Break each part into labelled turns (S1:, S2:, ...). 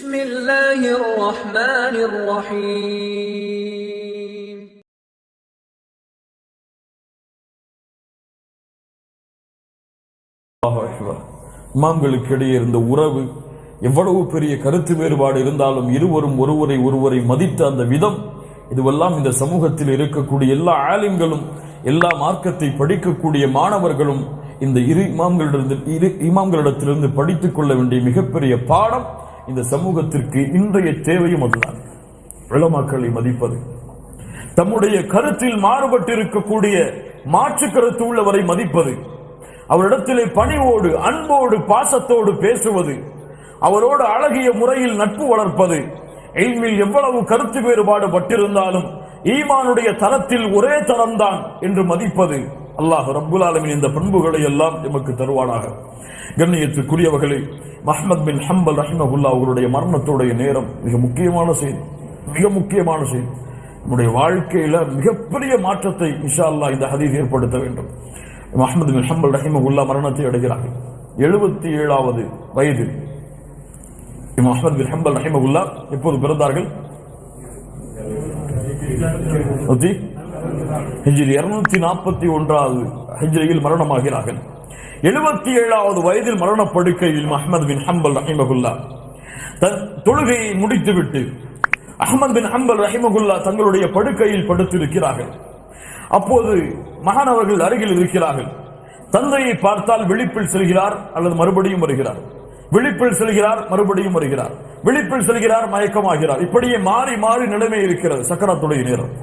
S1: بسم الله الرحمن الرحيم
S2: இமாம்களுக்கு இடையே இருந்த உறவு எவ்வளவு பெரிய கருத்து வேறுபாடு இருந்தாலும் இருவரும் ஒருவரை மதித்த அந்த விதம், இதுவெல்லாம் இந்த சமூகத்தில் இருக்கக்கூடிய எல்லா ஆலிம்களும் எல்லா மார்க்கத்தை படிக்கக்கூடிய மாணவர்களும் இந்த இரு இமாம்களிடத்திலிருந்து படித்துக் கொள்ள வேண்டிய மிகப்பெரிய பாடம். இந்த சமூகத்திற்கு இன்றைய தேவையும் அதுதான், உலமாக்களை மதிப்பது. தம்முடைய கருத்தில் மாறுபட்டு இருக்கக்கூடிய மாற்று கருத்து உள்ளவரை மதிப்பது, அவரிடத்திலே பணிவோடு அன்போடு பாசத்தோடு பேசுவது, அவரோடு அழகிய முறையில் நட்பு வளர்ப்பது, இல்மில் எவ்வளவு கருத்து வேறுபாடு பட்டிருந்தாலும் ஈமானுடைய தரத்தில் ஒரே தரம்தான் என்று மதிப்பது. அல்லாஹ் ரப்புல் ஆலமீன் இந்த பண்புகளை எல்லாம் எமக்கு தருவானாக. கண்ணியத்துக்குரியவர்களே, அஹ்மத் பின் ஹம்பல் ரஹிமஹுல்லாஹ் அவர்களுடைய மரணத்துடைய நேரம் மிக முக்கியமான செய்தி. நம்முடைய வாழ்க்கையில மிகப்பெரிய மாற்றத்தை இன்ஷா அல்லாஹ் இந்த ஹதீஸ் ஏற்படுத்த வேண்டும். அஹ்மத் பின் ஹம்பல் ரஹிமஹுல்லாஹ் மரணத்தை அடைகிறார்கள் 77வது வயதில். அஹ்மத் பின் ஹம்பல் ரஹிமஹுல்லாஹ் எப்போது பிறந்தார்கள்? ஹிஜ்ரி 241வது ஹிஜ்ரியில் மரணமாகிறார்கள். 77வது வயதில் மரணப்படுக்கையில் அஹ்மத் பின் ஹம்பல் ரஹிமஹுல்லாஹ் தன் தொழுகையை முடித்துவிட்டு அஹ்மத் பின் ஹம்பல் ரஹிமஹுல்லாஹ் தங்களுடைய படுக்கையில் படுத்திருக்கிறார்கள். அப்போது மகன் அவர்கள் அருகில் இருக்கிறார்கள். தந்தையை பார்த்தால் விழிப்பில் செல்கிறார் அல்லது மறுபடியும் வருகிறார், விழிப்பில் செல்கிறார் மறுபடியும் வருகிறார், விழிப்பில் செல்கிறார் மயக்கமாகிறார். இப்படியே மாறி மாறி நிலைமை இருக்கிறது. சக்கராத்துடைய நேரம்.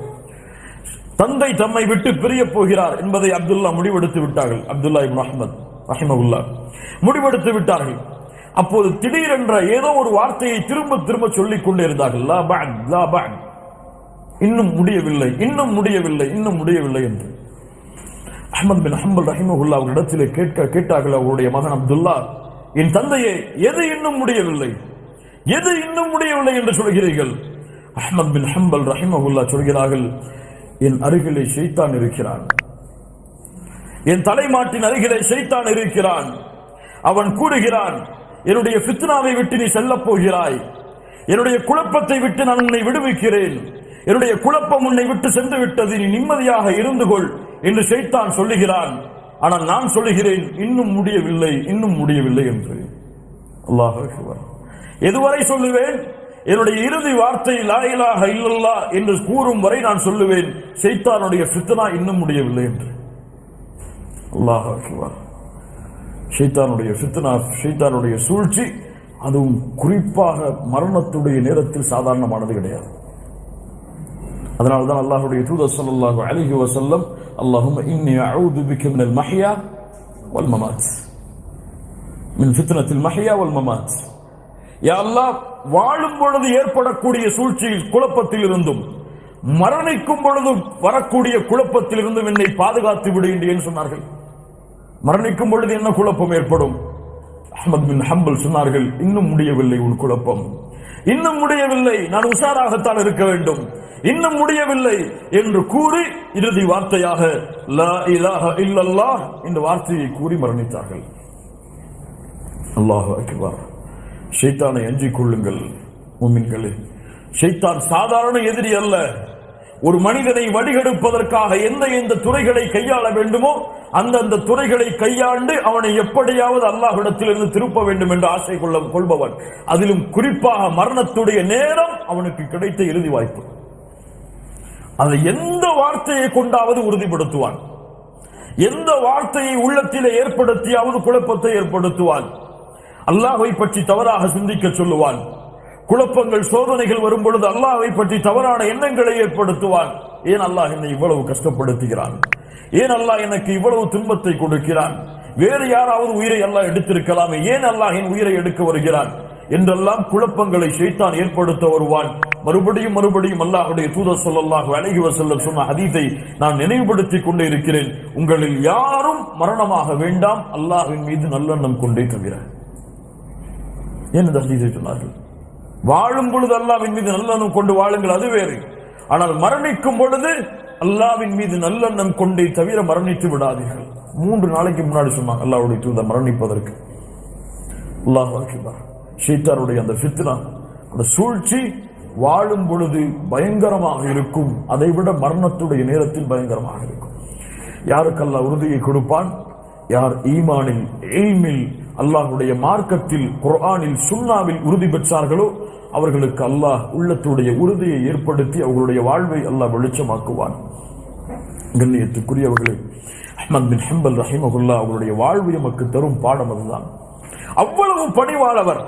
S2: தந்தை தம்மை விட்டு பிரிய போகிறார் என்பதை அப்துல்லா முடிவெடுத்து விட்டார்கள். அப்துல்லா இப்னு அஹ்மத் ரஹிமஹுல்லாஹ் முடிவெடுத்து விட்டார்கள். அப்போது திடீரென்ற ஏதோ ஒரு வார்த்தையை திரும்ப திரும்ப சொல்லிக் கொண்டே இருந்தார்கள். லா பஅத், லா பஅத், இன்னும் முடியவில்லை, இன்னும் முடியவில்லை, இன்னும் முடியவில்லை என்று. அஹ்மத் பின் ஹம்பல் ரஹிமஹுல்லாஹ் அவரிடத்திலே கேட்டார்கள் அவருடைய மகன் அப்துல்லா, என் தந்தையே, எது இன்னும் முடியவில்லை, எது இன்னும் முடியவில்லை என்று சொல்கிறீர்கள்? அஹ்மத் பின் ஹம்பல் ரஹிமஹுல்லாஹ் சொல்கிறார்கள், என் அருகிலே ஷைத்தான் இருக்கிறான், என் தலைமாட்டின் அருகிலே ஷைத்தான் இருக்கிறான். அவன் கூறுகிறான், என்னுடைய ஃபித்னாவை விட்டு நீ செல்லப் போகிறாய், என்னுடைய குழப்பத்தை விட்டு நான் உன்னை விடுவிக்கிறேன், என்னுடைய குழப்பம் உன்னை விட்டு சென்று விட்டது, நீ நிம்மதியாக இருந்து கொள் என்று ஷைத்தான் சொல்லுகிறான். ஆனால் நான் சொல்லுகிறேன், இன்னும் முடியவில்லை, இன்னும் முடியவில்லை என்று. அல்லாஹ் அக்பர். எதுவரை சொல்லுவேன்? என்னுடைய இறுதி வார்த்தை லா இலாஹ இல்லல்லாஹ் என்று கூறும் வரை நான் சொல்லுவேன், ஷைத்தானுடைய ஃபித்னா இன்னும் முடியவில்லை என்று. அல்லாஹ் அக்பர். ஷைத்தானுடைய ஃபித்னா, ஷைத்தானுடைய சூழ்ச்சி, அதுவும் குறிப்பாக மரணத்துடைய நேரத்தில் சாதாரணமானது கிடையாது. அதனால்தான் அல்லாஹ்வுடைய தூதர் ஸல்லல்லாஹு அலைஹி வஸல்லம், அல்லாஹும்ம இன்னி அஊது பிக மினல் மஹ்யா வல் மமாத், மின் ஃபித்னத்தில் மஹ்யா வல் மமாத். யா அல்லாஹ், வாழும் பொழுது ஏற்படக்கூடிய சூழ்ச்சியில் குழப்பத்தில் இருந்தும் மரணிக்கும் பொழுது வரக்கூடிய குழப்பத்தில் இருந்தும் என்னை பாதுகாத்து விடு என்று சொன்னார்கள். மரணிக்கும் பொழுது என்ன குழப்பம் ஏற்படும்? அஹ்மத் பின் ஹம்பல் சொன்னார்கள், இன்னும் முடியவில்லை உன் குழப்பம், இன்னும் முடியவில்லை, நான் உஷாராகத்தான் இருக்க வேண்டும், இன்னும் முடியவில்லை என்று கூறி இறுதி வார்த்தையாக லா இலாஹ இல்லல்லாஹ் என்ற வார்த்தையை கூறி மரணித்தார்கள். அல்லாஹு அக்பர். ஷைத்தானை அஞ்சிக் கொள்ளுங்கள் முஃமின்களே. ஷைத்தான் சாதாரண எதிரி அல்ல. ஒரு மனிதனை வழிகெடுப்பதற்காக எந்த துறைகளை கையாள வேண்டுமோ அந்த துறைகளை கையாண்டு அவனை எப்படியாவது அல்லாஹ்விடத்திலிருந்து திருப்ப வேண்டும் என்று ஆசை கொள்பவன். அதிலும் குறிப்பாக மரணத்துடைய நேரம் அவனுக்கு கிடைத்த இறுதி வாய்ப்பு. அதை எந்த வார்த்தையை கொண்டாவது உறுதிப்படுத்துவான், எந்த வார்த்தையை உள்ளத்திலே ஏற்படுத்தியாவது குழப்பத்தை ஏற்படுத்துவான், அல்லாஹ்வை பற்றி தவறாக சிந்திக்க சொல்லுவான், குழப்பங்கள் சோதனைகள் வரும் பொழுது அல்லாஹ்வை பற்றி தவறான எண்ணங்களை ஏற்படுத்துவான். ஏன் அல்லாஹ் என்னை இவ்வளவு கஷ்டப்படுத்துகிறான், ஏன் அல்லாஹ் எனக்கு இவ்வளவு துன்பத்தை கொடுக்கிறான், வேறு யாராவது உயிரை அல்லாஹ் எடுத்திருக்கலாமே, ஏன் அல்லாஹ் என் உயிரை எடுக்க வருகிறான் என்றெல்லாம் குழப்பங்களை ஷைத்தான் ஏற்படுத்த வருவான். மறுபடியும் அல்லாஹ்வுடைய தூதர் ஸல்லல்லாஹு அலைஹி வஸல்லம் சொன்ன ஹதீஸை நான் நினைவுபடுத்திக் கொண்டே இருக்கிறேன். உங்களில் யாரும் மரணமாக வேண்டாம் அல்லாஹ்வின் மீது நல்லெண்ணம் கொண்டே தவிர. ஏன் இந்த ஹதீஸை சொன்னார்கள்? வாழும் பொழுது அல்லாஹ்வின் மீது நல்லெண்ணம் கொண்டு வாழுங்கள், அது வேறு. ஆனால் மரணிக்கும் பொழுது அல்லாஹ்வின் மீது நல்லெண்ணம் கொண்டே தவிர மரணித்து விடாதீர்கள். 3 நாளைக்கு முன்னாடி சொன்னாங்க அல்லாஹ்வுடைய தூதர் மரணிப்பதற்கு. அல்லாஹ் அக்பர். ஷைத்தானுடைய அந்த ஃபித்னா அந்த சூழ்ச்சி வாழும் பொழுது பயங்கரமாக இருக்கும், அதைவிட மரணத்துடைய நேரத்தில் பயங்கரமாக இருக்கும். யாருக்கு அல்லாஹ் உறுதியை கொடுப்பான்? யார் ஈமானில், இல்மில், அல்லாஹ்வுடைய மார்க்கத்தில், குர்ஆனில், சுன்னாவில் உறுதி பெற்றார்களோ அவர்களுக்கு அல்லாஹ் உள்ளத்துடைய உறுதியை ஏற்படுத்தி அவர்களுடைய வாழ்வை அல்லாஹ் வெளிச்சமாக்குவான். கண்ணியத்துக்குரியவர்களே, அஹ்மத் பின் ஹம்பல் ரஹிமஹுல்லாஹ் அவருடைய வாழ்வு நமக்கு தரும் பாடம் அதுதான். அவ்வளவு பணிவாளவர்,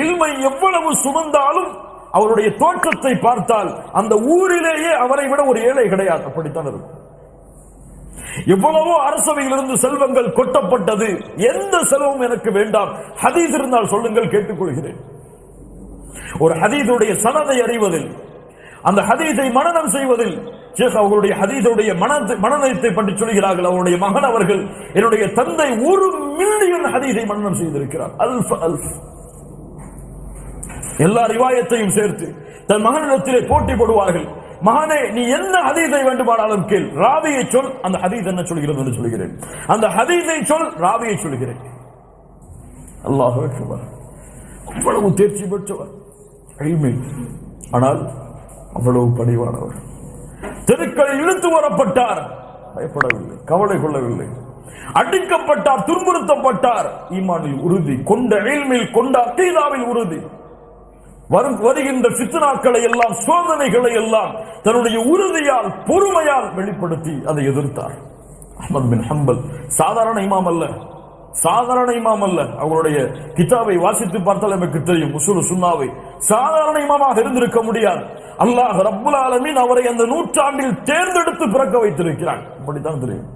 S2: இல்மை எவ்வளவு சுமந்தாலும் அவருடைய தோற்றத்தை பார்த்தால் அந்த ஊரிலேயே அவரை விட ஒரு ஏழை கிடையாது, அப்படித்தான் இருக்கும். எவ்வளவோ அரசவையிலிருந்து செல்வங்கள் கொட்டப்பட்டது, எந்த செல்வம் எனக்கு வேண்டாம், ஹதீஸ் இருந்தால் சொல்லுங்கள் கேட்டுக்கொள்கிறேன். ஒரு ஹதீஸுடைய சனதை அறிவதில், அந்த ஹதீஸை மனனம் செய்வதில், ஷேக் அவர்களுடைய ஹதீஸுடைய மனநத்தை பற்றி சொல்கிறார்கள். அவருடைய மகன் அவர்கள், என்னுடைய தந்தை 1 மில்லியன் ஹதீஸை மனனம் செய்திருக்கிறார். அல்ஃப் எல்லா ரிவாயத்தையும் சேர்த்து தன் மகனிடத்திலே போட்டி போடுவார்கள். மகனே, நீ என்ன ஹதீஸை வேண்டுமானாலும் கேள், ராவியை சொல், அந்த ஹதீஸ் என்ன சொல்கிறது என்று சொல்கிறேன், அந்த ஹதீஸை சொல், ராவியை சொல்கிறேன். அல்லாஹ் அக்பர். அவ்வளவு தேர்ச்சி பெற்றவர், ஆனால் அவ்வளவு பணிவானவர். தெருக்களில் இழுத்து வரப்பட்டார், பயப்படவில்லை, கவலை கொள்ளவில்லை. அடிக்கப்பட்டார், துன்புறுத்தப்பட்டார், ஈமானில் உறுதி கொண்ட, இல்மில் கொண்ட, அகீதாவில் உறுதி. வருகின்ற ஃபித்னாக்களை எல்லாம், சோதனைகளை எல்லாம் தன்னுடைய உறுதியால், பொறுமையால் வெளிப்படுத்தி அதை எதிர்த்தார். அஹ்மத் பின் ஹம்பல் சாதாரண இமாம் அல்ல, சாதாரண இமாம் அல்ல. அவருடைய கிதாபை வாசித்து பார்த்தால் நமக்கு தெரியும், உஸூல் சுன்னாவை. சாதாரண இமாமாக இருந்திருக்க முடியாது. அல்லாஹ் ரப்புல் ஆலமீன் அவரை அந்த நூற்றாண்டில் தேர்ந்தெடுத்து பிறக்க வைத்திருக்கிறான், அப்படித்தான் தெரியும்.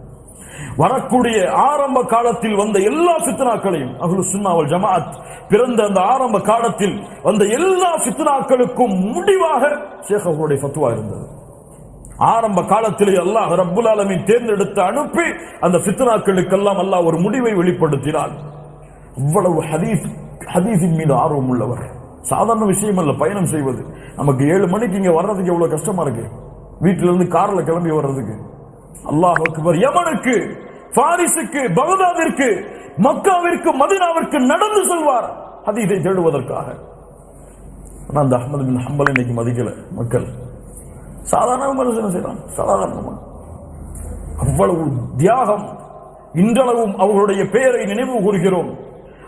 S2: வரக்கூடிய ஆரம்ப காலத்தில் வந்த எல்லா ஃபித்னாக்களையும், அஹ்லுஸ் சுன்னா வல் ஜமாஅத் பிறந்த அந்த ஆரம்ப காலத்தில் வந்த எல்லா ஃபித்னாக்களுக்கும் முடிவாக ஷேக் அவர்களுடைய ஃபத்வா இருந்தது. ஆரம்ப காலத்திலே அல்லாஹ் ரப்புல் ஆலமீன் தேர்ந்தெடுத்து அனுப்பி அந்த ஃபித்னாக்களுக்கெல்லாம் அல்லாஹ் ஒரு முடிவை வெளிப்படுத்தினார். அவ்வளவு ஹதீஸின் மீது ஆர்வம் உள்ளவர். சாதாரண விஷயம் அல்ல பயணம் செய்வது. நமக்கு 7 மணிக்கு இங்க வர்றதுக்கு எவ்வளவு கஷ்டமா இருக்கு, வீட்டிலிருந்து கார்ல கிளம்பி வர்றதுக்கு. அல்லாஹ் அக்பர். யமனுக்கு, பாரிஸுக்கு, பகதாதிற்கு, மக்காவிற்கு, மதீனாவிற்கு நடந்து செல்வார் ஹதீஸை தேடுவதற்காக. அந்த அஹ்மத் பின் ஹம்பல் இன்னைக்கு மதிக்கல மக்கள். சாதாரண விமர்சனம் செய்யலாம், சாதாரணமா. அவ்வளவு தியாகம். இன்றளவும் அவர்களுடைய பெயரை நினைவு கூறுகிறோம்.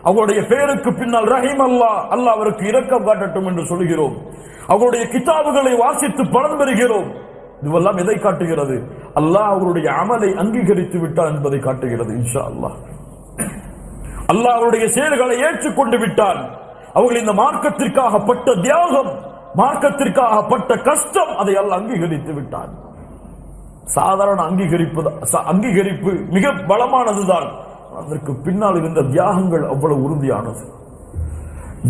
S2: அவருடைய பெயருக்கு பின்னால் ரஹீம் அல்லாஹ், அல்லாஹ் அவருக்கு இரக்கம் காட்டட்டும் என்று சொல்கிறோம். அவருடைய கிதாபுகளை வாசித்து பலன் பெறுகிறோம். இதுவெல்லாம் எதை காட்டுகிறது? அல்லாஹ் அவருடைய அமலை அங்கீகரித்து விட்டார் என்பதை காட்டுகிறது. இன்ஷா அல்லாஹ் அல்லாஹ் அவருடைய செயல்களை ஏற்றுக்கொண்டு விட்டார். அவர்கள் இந்த மார்க்கத்திற்காக பட்ட தியாகம், மார்க்கத்திற்காக பட்ட கஷ்டம், அதை அல்லாஹ் அங்கீகரித்து விட்டார். சாதாரண அங்கீகரிப்பு மிக பலமானதுதான். அதற்கு பின்னால் இருந்த தியாகங்கள் அவ்வளவு உறுதியானது.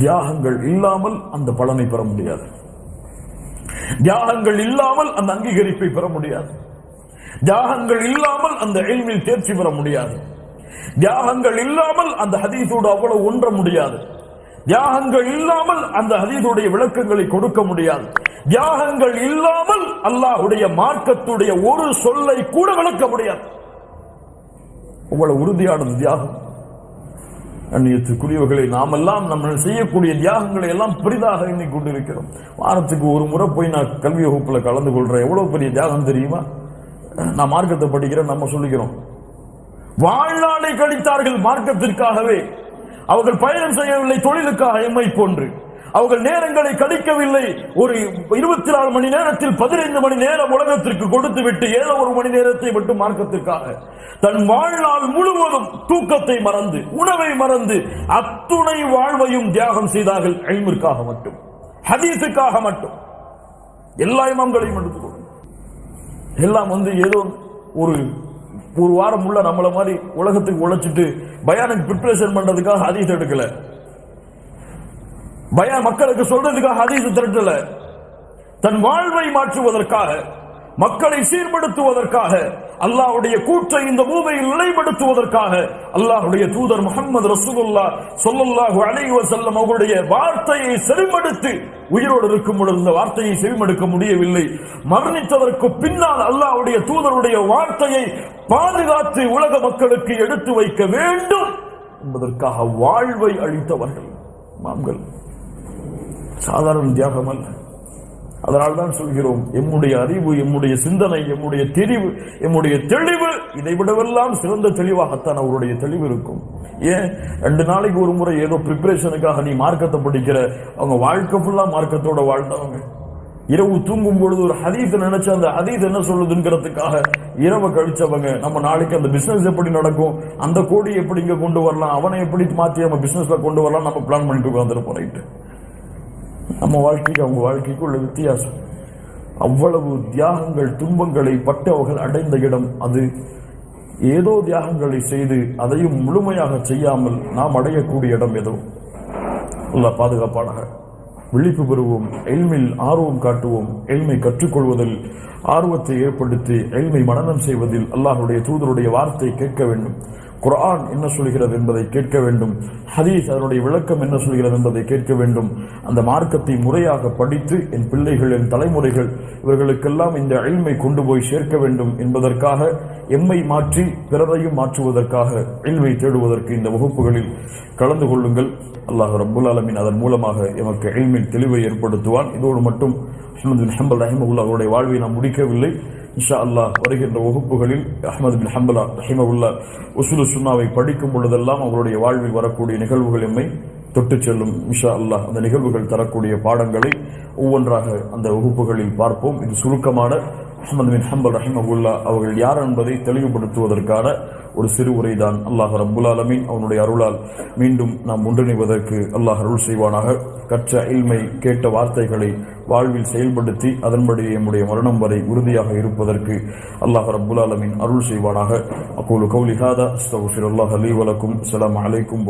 S2: தியாகங்கள் இல்லாமல் அந்த பலனை பெற முடியாது. தியாகங்கள் இல்லாமல் அந்த அங்கீகரிப்பை பெற முடியாது. தியாகங்கள் இல்லாமல் அந்த இல்மில் தேர்ச்சி பெற முடியாது. தியாகங்கள் இல்லாமல் அந்த ஹதீஸோடு அவ்வளவு ஒன்ற முடியாது. தியாகங்கள் இல்லாமல் அந்த ஹதீஸுடைய விளக்கங்களை கொடுக்க முடியாது. தியாகங்கள் இல்லாமல் அல்லாஹ்வுடைய மார்க்கத்துடைய ஒரு சொல்லை கூட விளக்க முடியாது. அவ்வளவு உறுதியானது தியாகம். கண்ணியத்துக்குரியவர்களை, நாமெல்லாம் நம்ம செய்யக்கூடிய தியாகங்களை எல்லாம் பெரிதாக எண்ணிக்கொண்டிருக்கிறோம். வாரத்துக்கு ஒரு முறை போய் நான் கல்வி வகுப்புல கலந்து கொள்றேன், எவ்வளவு பெரிய தியாகம் தெரியுமா? நான் மார்க்கத்தை படிக்கிறேன் நம்ம சொல்லிக்கிறோம். வாழ்நாளை கழித்தார்கள் மார்க்கத்திற்காகவே. அவர்கள் பயணம் செய்யவில்லை தொழிலுக்காக எம்மை போன்று. அவர்கள் நேரங்களை கழிக்கவில்லை. ஒரு 24 மணி நேரத்தில் 15 மணி நேரம் உலகத்திற்கு கொடுத்து விட்டு ஏதோ ஒரு மணி நேரத்தை மட்டும் மார்க்கத்திற்காக தன் வாழ்நாள் முழுவதும் தூக்கத்தை மறந்து, உணவை மறந்து, அத்துணை வாழ்வையும் தியாகம் செய்தார்கள். இல்மிற்காக மட்டும், ஹதீஸுக்காக மட்டும். எல்லா இமாம்களையும் எடுத்துக்கொள்ளும். எல்லாம் ஏதோ ஒரு வாரம் உள்ள நம்மள மாதிரி உலகத்துக்கு உழைச்சிட்டு பயானுக்கு பிரிப்பரேஷன் பண்றதுக்காக ஹதீஸ் எடுக்கல. பயான் மக்களுக்கு சொல்றதுக்காக ஹதீஸ் திரட்டல. தன் வாழ்வை மாற்றுவதற்காக, மக்களை சீர்படுத்துவதற்காக, அல்லாஹ்வுடைய கூற்றை இந்த பூமியில் நிலைப்படுத்துவதற்காக அல்லாஹ்வுடைய தூதர் முஹம்மது ரசூலுல்லாஹ் ஸல்லல்லாஹு அலைஹி வஸல்லம் அவருடைய வார்த்தையை செவிமடுத்து, உயிரோடு இருக்கும் பொழுது இந்த வார்த்தையை செவிமடுக்க முடியவில்லை, மரணித்ததற்கு பின்னால் அல்லாஹ்வுடைய தூதருடைய வார்த்தையை பாதுகாத்து உலக மக்களுக்கு எடுத்து வைக்க வேண்டும் என்பதற்காக வாழ்வை அளித்தவர்கள் இமாம்கள். சாதாரண தியாகம் அல்ல. அதனால்தான் சொல்கிறோம், எம்முடைய அறிவு, எம்முடைய சிந்தனை, எம்முடைய தெரிவு, எம்முடைய தெளிவு இதை விடவெல்லாம் சிறந்த தெளிவாகத்தான் அவருடைய தெளிவு இருக்கும். ஏன் 2 நாளைக்கு ஒரு முறை ஏதோ பிரிப்பரேஷனுக்காக நீ மார்க்கத்தை படிக்கிற, அவங்க வாழ்க்கை ஃபுல்லா மார்க்கத்தோட வாழ்ந்தவங்க. இரவு தூங்கும் பொழுது ஒரு ஹதீஸ் நினைச்சு அந்த ஹதீஸ் என்ன சொல்லுதுங்கிறதுக்காக இரவு கழிச்சவங்க. நம்ம நாளைக்கு அந்த பிசினஸ் எப்படி நடக்கும், அந்த கோடி எப்படி இங்க கொண்டு வரலாம், அவனை எப்படி மாற்றி நம்ம பிசினஸ்ல கொண்டு வரலாம், நம்ம பிளான் பண்ணிட்டு உட்காந்துருப்போம். ரைட்டு, நம்ம வாழ்க்கைக்கு அவங்க வாழ்க்கைக்கு உள்ள வித்தியாசம். அவ்வளவு தியாகங்கள், துன்பங்களை பட்டு அவர்கள் அடைந்த இடம் அது. ஏதோ தியாகங்களை செய்து அதையும் முழுமையாக செய்யாமல் நாம் அடையக்கூடிய இடம் ஏதோ. அல்லாஹ் பாதுகாப்பானாக. விழிப்பு பெறுவோம், இல்மில் ஆர்வம் காட்டுவோம், இல்மை கற்றுக்கொள்வதில் ஆர்வத்தை ஏற்படுத்தி இல்மை மனனம் செய்வதில் அல்லாஹ்வுடைய தூதருடைய வார்த்தை கேட்க வேண்டும். குர்ஆன் என்ன சொல்கிறது என்பதை கேட்க வேண்டும். ஹதீஸ் அதனுடைய விளக்கம் என்ன சொல்கிறது என்பதை கேட்க வேண்டும். அந்த மார்க்கத்தை முறையாக படித்து என் பிள்ளைகள், என் தலைமுறைகள் இவர்களுக்கெல்லாம் இந்த இல்மை கொண்டு போய் சேர்க்க வேண்டும் என்பதற்காக, எம்மை மாற்றி பிறரையும் மாற்றுவதற்காக இல்மை தேடுவதற்கு இந்த வகுப்புகளில் கலந்து கொள்ளுங்கள். அல்லாஹ் ரப்புல் ஆலமீன் அதன் மூலமாக எமக்கு இல்மில் தெளிவை ஏற்படுத்துவான். இதோடு மட்டும் அஹ்மது பின் ஹம்பல் ரஹிமஹுல்லாஹ் அவருடைய வாழ்வை நாம் முடிக்கவில்லை. இன்ஷா அல்லாஹ் வருகின்ற வகுப்புகளில் அஹ்மது பின் ஹம்பல் ரஹிமஹுல்லாஹ் உஸூலு சுன்னாவை படிக்கும் பொழுதெல்லாம் அவருடைய வாழ்வில் வரக்கூடிய நிகழ்வுகள் எம்மை தொட்டு செல்லும். இன்ஷா அல்லாஹ் அந்த நிகழ்வுகள் தரக்கூடிய பாடங்களை ஒவ்வொன்றாக அந்த வகுப்புகளில் பார்ப்போம். இது சுருக்கமான அஹ்மது பின் ஹம்பல் ரஹிமஹுல்லாஹ் அவர்கள் யார் என்பதை தெளிவுபடுத்துவதற்கான ஒரு சிறு உரைதான். அல்லாஹ் ரப்புல் ஆலமீன் அவனுடைய அருளால் மீண்டும் நாம் ஒன்றிணைவதற்கு அல்லாஹ் அருள் செய்வானாக. கற்ற இல்மை, கேட்ட வார்த்தைகளை வாழ்வில் செயல்படுத்தி அதன்படி நம்முடைய மரணம் வரை உறுதியாக இருப்பதற்கு அல்லாஹ் ரப்புல் ஆலமீன் அருள் செய்வானாக. அகூலு கௌலி ஹாதா அஸ்தக்ஃபிருல்லாஹ லீ வ லக்கும். அஸ்ஸலாமு அலைக்கும்.